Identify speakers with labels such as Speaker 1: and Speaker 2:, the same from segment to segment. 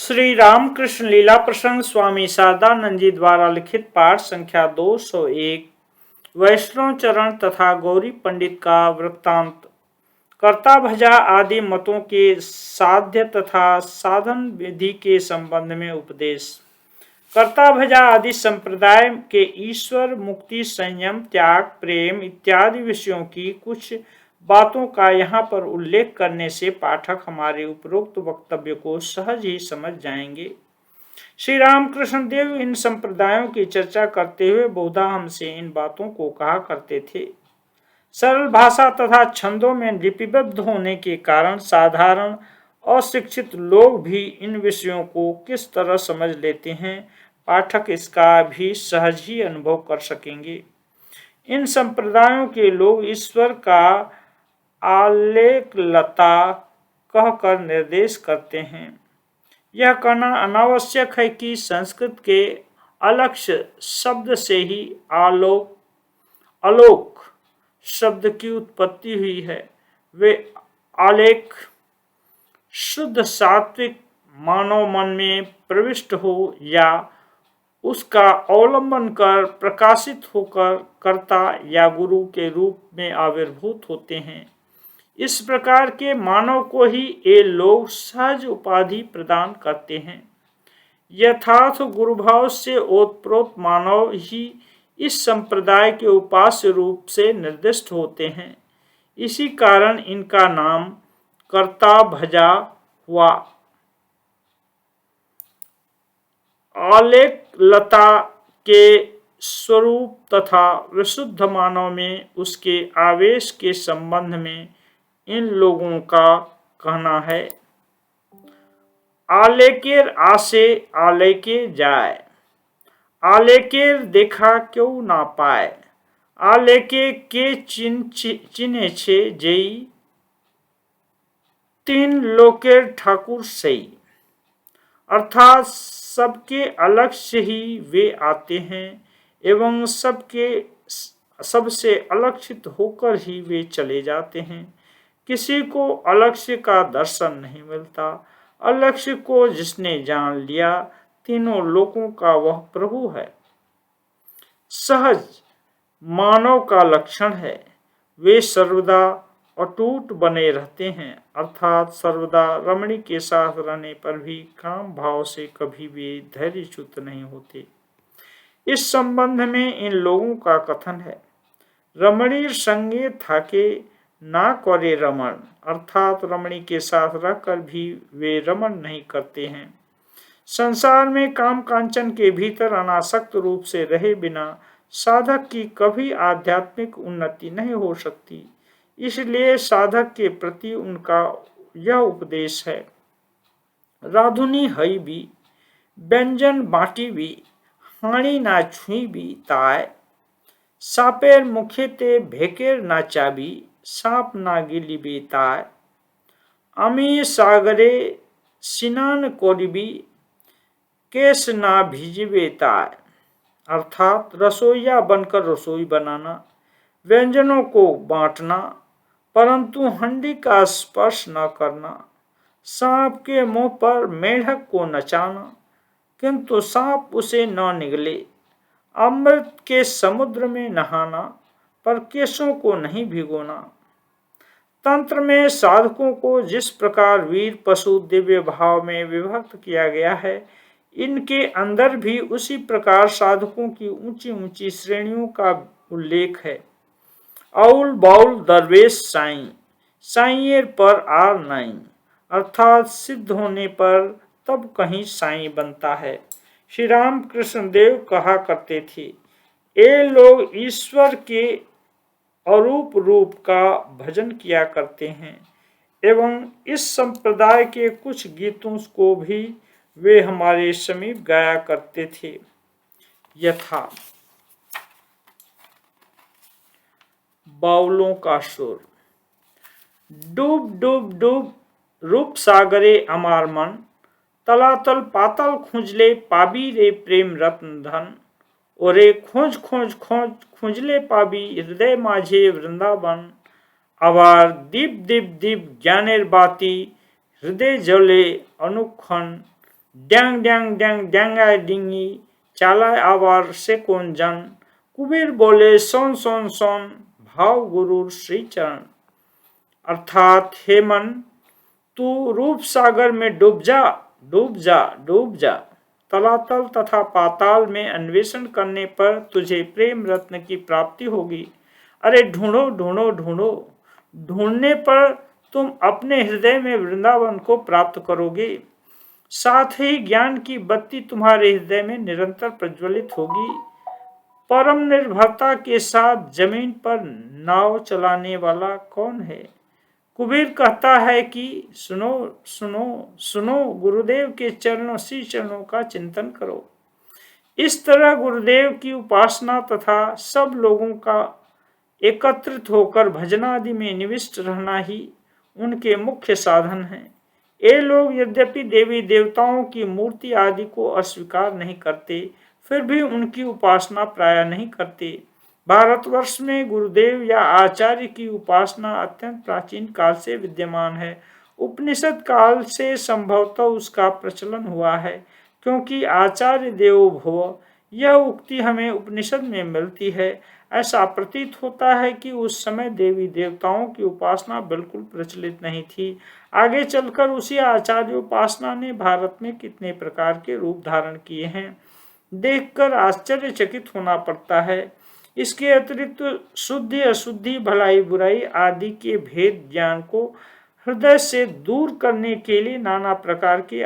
Speaker 1: श्री रामकृष्ण लीला प्रसंग स्वामी शारदानंद जी द्वारा लिखित पाठ संख्या 201। वैष्णव चरण तथा गौरी पंडित का वृत्तांत। कर्ता भजा आदि मतों के साध्य तथा साधन विधि के संबंध में उपदेश। कर्ता भजा आदि संप्रदाय के ईश्वर, मुक्ति, संयम, त्याग, प्रेम इत्यादि विषयों की कुछ बातों का यहाँ पर उल्लेख करने से पाठक हमारे उपरोक्त वक्तव्य को सहज ही समझ जाएंगे। श्री रामकृष्ण देव इन संप्रदायों की चर्चा करते हुए बहुधा हमसे इन बातों को कहा करते थे। सरल भाषा तथा छंदों में लिपिबद्ध होने के कारण साधारण अशिक्षित लोग भी इन विषयों को किस तरह समझ लेते हैं, पाठक इसका भी सहज ही अनुभव कर सकेंगे। इन संप्रदायों के लोग ईश्वर का आलेखलता कहकर निर्देश करते हैं। यह कहना अनावश्यक है कि संस्कृत के अलक्ष्य शब्द से ही आलोक शब्द की उत्पत्ति हुई है। वे आलेख शुद्ध सात्विक मानव मन में प्रविष्ट हो या उसका अवलंबन कर प्रकाशित होकर कर्ता या गुरु के रूप में आविर्भूत होते हैं। इस प्रकार के मानव को ही ये लोग सहज उपाधि प्रदान करते हैं। यथार्थ गुरुभाव से ओतप्रोत मानव ही इस संप्रदाय के उपास्य रूप से निर्दिष्ट होते हैं। इसी कारण इनका नाम कर्ता भजा हुआ। आलेखलता के स्वरूप तथा विशुद्ध मानव में उसके आवेश के संबंध में इन लोगों का कहना है, आलेकेर आसे आलेके जाए, आलेकेर देखा क्यों ना पाए, आलेके के चिन्हे छे जेई, तीन लोकेर ठाकुर सही। अर्थात सबके अलग से ही वे आते हैं एवं सबसे अलक्षित होकर ही वे चले जाते हैं। किसी को अलक्ष्य का दर्शन नहीं मिलता। अलक्ष्य को जिसने जान लिया तीनों लोकों का वह प्रभु है। सहज मानव का लक्षण है, वे सर्वदा अटूट बने रहते हैं, अर्थात सर्वदा रमणी के साथ रहने पर भी काम भाव से कभी वे धैर्यच्युत नहीं होते। इस संबंध में इन लोगों का कथन है, रमणीर संगे थाके ना करे रमण, अर्थात रमणी के साथ रहकर भी वे रमण नहीं करते हैं। संसार में काम कांचन के भीतर अनासक्त रूप से रहे बिना साधक की कभी आध्यात्मिक उन्नति नहीं हो सकती। इसलिए साधक के प्रति उनका यह उपदेश है, राधुनी हई भी, व्यंजन बाटी भी, हाणी ना छुई भी ताय, सापेर मुखे ते भेकेर ना चाबी, साप ना गिली बेताय, अमी सागरे स्नान करिबी, केस ना भिजबे ताय। अर्थात रसोईया बनकर रसोई बनाना, व्यंजनों को बांटना, परंतु हंडी का स्पर्श न करना, सांप के मुंह पर मेढक को नचाना किंतु सांप उसे न निगले, अमृत के समुद्र में नहाना पर केशों को नहीं भिगोना। तंत्र में साधकों को जिस प्रकार वीर पशु दिव्य भाव में विभक्त किया गया है, इनके अंदर भी उसी प्रकार साधकों की ऊंची ऊंची श्रेणियों का उल्लेख है। औल बाउल दरवेश साईं, साईं पर आर नाई, अर्थात सिद्ध होने पर तब कहीं साईं बनता है। श्री राम कृष्ण देव कहा करते थे, ये लोग ईश्वर के अरूप रूप का भजन किया करते हैं एवं इस संप्रदाय के कुछ गीतों को भी वे हमारे समीप गाया करते थे। यथा बाउलों का सुर, डूब डूब डूब रूप सागरे अमार मन, तलातल पातल खुंजले पाबी रे प्रेम रत्न धन, ओरे खोज खोज खोज खुंजले पाबी हृदय माझे वृंदावन, आवार दीप दीप दीप ज्ञानेर बाती हृदय जले अनुक्षण ड्यांग ड्यांग ड्यांग ड्यांगा डिंगी चाला आवार से कौन जन। कुबेर बोले सोन सोन सोन भाव गुरु श्री चरण। अर्थात हे मन, तू रूप सागर में डूब जा, डूब जा, डूब जा। तलातल तथा पाताल में अन्वेषण करने पर तुझे प्रेम रत्न की प्राप्ति होगी। अरे ढूंढो ढूंढो ढूंढो, ढूंढने पर तुम अपने हृदय में वृंदावन को प्राप्त करोगे। साथ ही ज्ञान की बत्ती तुम्हारे हृदय में निरंतर प्रज्वलित होगी। परम निर्भरता के साथ जमीन पर नाव चलाने वाला कौन है? कुबेर कहता है कि सुनो सुनो सुनो, गुरुदेव के चरणों श्री चरणों का चिंतन करो। इस तरह गुरुदेव की उपासना तथा सब लोगों का एकत्रित होकर भजनादि में निविष्ट रहना ही उनके मुख्य साधन हैं। ये लोग यद्यपि देवी देवताओं की मूर्ति आदि को अस्वीकार नहीं करते, फिर भी उनकी उपासना प्राय नहीं करते। भारतवर्ष में गुरुदेव या आचार्य की उपासना अत्यंत प्राचीन काल से विद्यमान है। उपनिषद काल से संभवतः उसका प्रचलन हुआ है, क्योंकि आचार्य देवो भव यह उक्ति हमें उपनिषद में मिलती है। ऐसा प्रतीत होता है कि उस समय देवी देवताओं की उपासना बिल्कुल प्रचलित नहीं थी। आगे चलकर उसी आचार्य उपासना ने भारत में कितने प्रकार के रूप धारण किए हैं, देखकर आश्चर्यचकित होना पड़ता है। इसके अतिरिक्त शुद्धि अशुद्धि भलाई बुराई आदि के भेद ज्ञान को हृदय से दूर करने के लिए नाना प्रकार के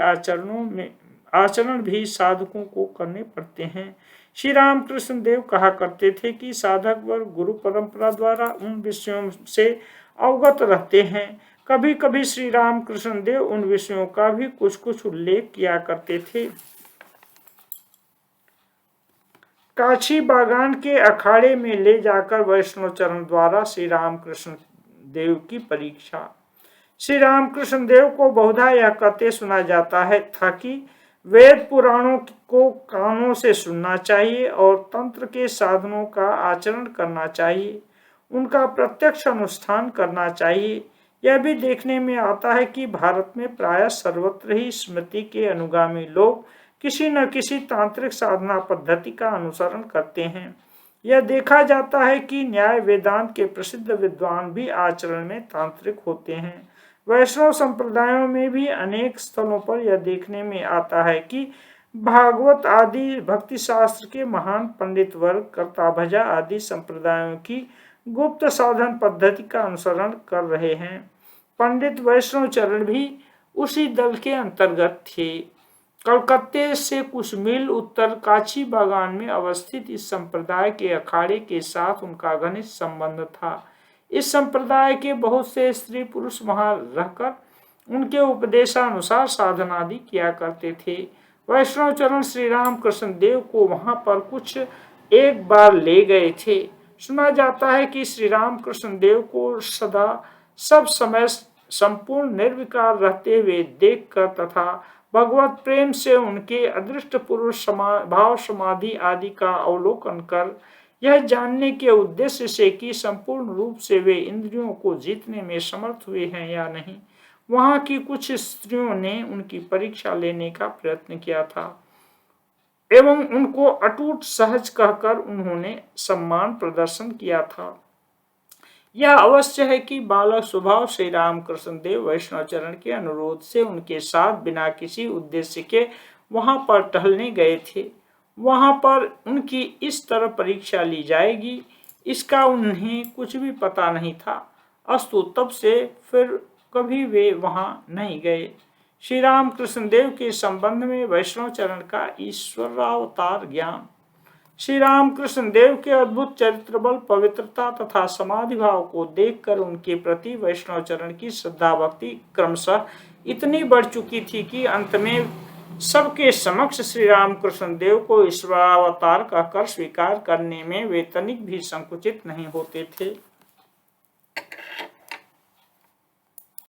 Speaker 1: आचरण भी साधकों को करने पड़ते हैं। श्री रामकृष्ण देव कहा करते थे कि साधक वर्ग गुरु परंपरा द्वारा उन विषयों से अवगत रहते हैं। कभी कभी श्री रामकृष्ण देव उन विषयों का भी कुछ कुछ उल्लेख किया करते थे। काशी बागान के अखाड़े में ले जाकर वैष्णव चरण द्वारा श्री रामकृष्ण देव की परीक्षा। श्री रामकृष्ण देव को बहुधा यह कहते सुना जाता है था कि वेद पुराणों को कानों से सुनना चाहिए और तंत्र के साधनों का आचरण करना चाहिए, उनका प्रत्यक्ष अनुष्ठान करना चाहिए। यह भी देखने में आता है कि भारत में प्रायः सर्वत्र ही स्मृति के अनुगामी लोग किसी न किसी तांत्रिक साधना पद्धति का अनुसरण करते हैं। यह देखा जाता है कि न्याय वेदांत के प्रसिद्ध विद्वान भी आचरण में तांत्रिक होते हैं। वैष्णव संप्रदायों में भी अनेक स्थलों पर यह देखने में आता है कि भागवत आदि भक्ति शास्त्र के महान पंडित वर्ग कर्ता भजा आदि संप्रदायों की गुप्त साधन पद्धति का अनुसरण कर रहे हैं। पंडित वैष्णव चरण भी उसी दल के अंतर्गत थे। कलकत्ते से कुछ मील उत्तर काशी बागान में अवस्थित इस संप्रदाय के अखाड़े के साथ उनका घनिष्ठ संबंध था। इस संप्रदाय के बहुत से स्त्री पुरुष वहां रहकर उनके उपदेशानुसार साधना आदि किया करते थे। वैष्णव चरण श्री रामकृष्ण देव को वहां पर कुछ एक बार ले गए थे। सुना जाता है कि श्री रामकृष्ण देव को सदा सब समय संपूर्ण निर्विकार रहते हुए देखकर तथा भगवत प्रेम से उनके अदृष्ट पुरुष भाव समाधि आदि का अवलोकन कर यह जानने के उद्देश्य से कि संपूर्ण रूप से वे इंद्रियों को जीतने में समर्थ हुए हैं या नहीं, वहां की कुछ स्त्रियों ने उनकी परीक्षा लेने का प्रयत्न किया था एवं उनको अटूट सहज कहकर उन्होंने सम्मान प्रदर्शन किया था। यह अवश्य है कि बालक स्वभाव श्री रामकृष्ण देव वैष्णव चरण के अनुरोध से उनके साथ बिना किसी उद्देश्य के वहां पर टहलने गए थे। वहां पर उनकी इस तरह परीक्षा ली जाएगी इसका उन्हें कुछ भी पता नहीं था। अस्तु तब से फिर कभी वे वहां नहीं गए। श्री रामकृष्ण देव के संबंध में वैष्णव चरण का ईश्वरावतार ज्ञान। श्री रामकृष्ण देव के अद्भुत चरित्र बल, पवित्रता तथा समाधि भाव को देखकर उनके प्रति वैष्णव चरण की श्रद्धा भक्ति क्रमशः इतनी बढ़ चुकी थी कि अंत में सबके समक्ष श्री रामकृष्ण देव को ईश्वरावतार कहकर स्वीकार करने में वे तनिक भी संकुचित नहीं होते थे।